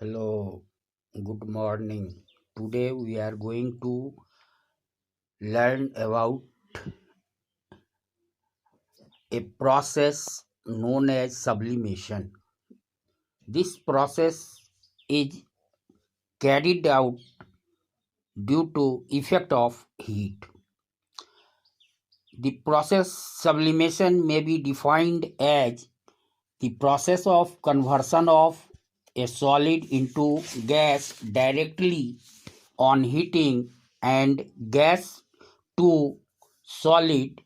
Hello, good morning. Today we are going to learn about a process known as sublimation. This process is carried out due to effect of heat. The process sublimation may be defined as the process of conversion of a solid into gas directly on heating and gas to solid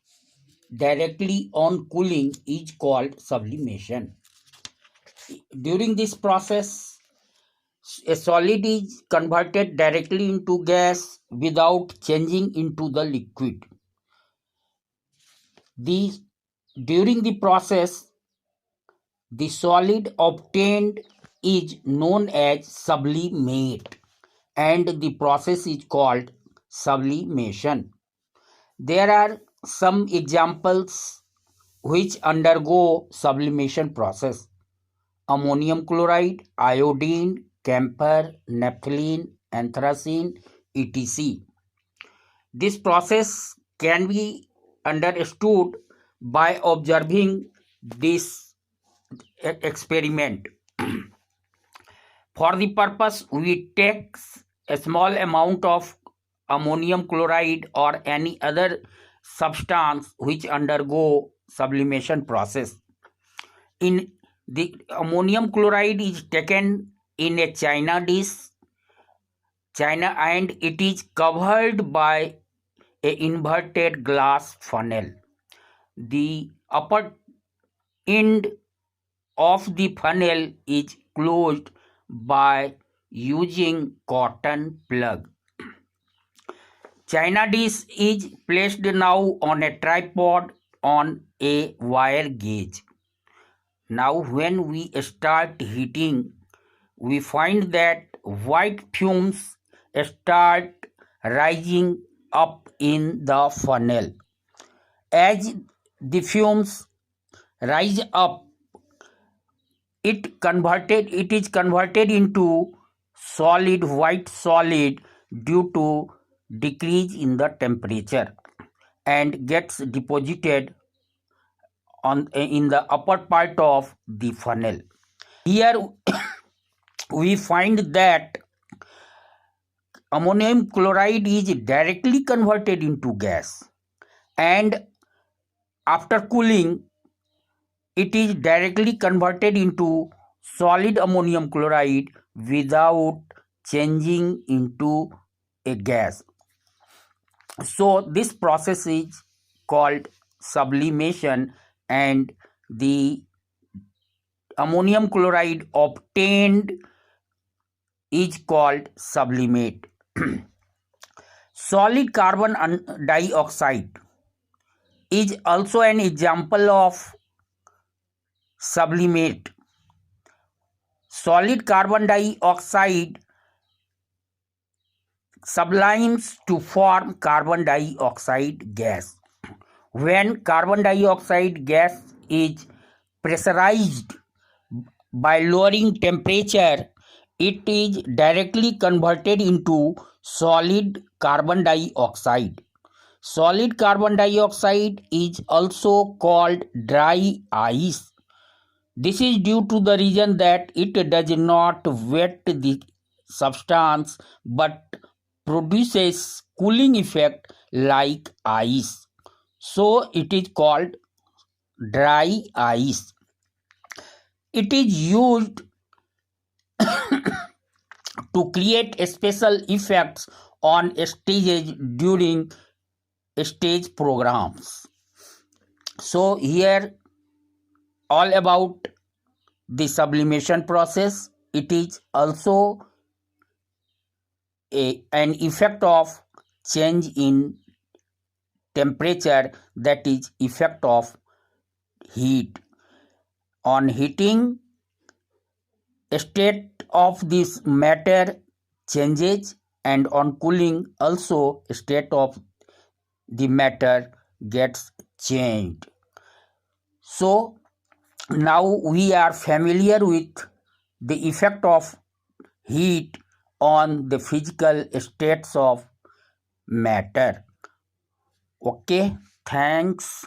directly on cooling is called sublimation. During this process, a solid is converted directly into gas without changing into the liquid. The, During the process, the solid obtained is known as sublimate and the process is called sublimation. There are some examples which undergo sublimation process: ammonium chloride, iodine, camphor, naphthalene, anthracene, etc. This process can be understood by observing this experiment. For the purpose, we take a small amount of ammonium chloride or any other substance which undergo sublimation process. In the ammonium chloride is taken in a china and it is covered by a inverted glass funnel. The upper end of the funnel is closed by using cotton plug. China dish is placed now on a tripod on a wire gauge. Now when we start heating, we find that white fumes start rising up in the funnel. As the fumes rise up, it is converted into white solid due to decrease in the temperature and gets deposited in the upper part of the funnel. Here we find that ammonium chloride is directly converted into gas, and after cooling it is directly converted into solid ammonium chloride without changing into a gas. So this process is called sublimation, and the ammonium chloride obtained is called sublimate. Solid carbon dioxide is also an example of sublimate. Solid carbon dioxide sublimes to form carbon dioxide gas. When carbon dioxide gas is pressurized by lowering temperature, it is directly converted into solid carbon dioxide. Solid carbon dioxide is also called dry ice. This is due to the reason that it does not wet the substance but produces cooling effect like ice. So it is called dry ice. It is used to create special effects on stages during stage programs. So here all about the sublimation process. It is also an effect of change in temperature, that is effect of heat. On heating, state of this matter changes, and on cooling also state of the matter gets changed. So now we are familiar with the effect of heat on the physical states of matter. Okay, thanks.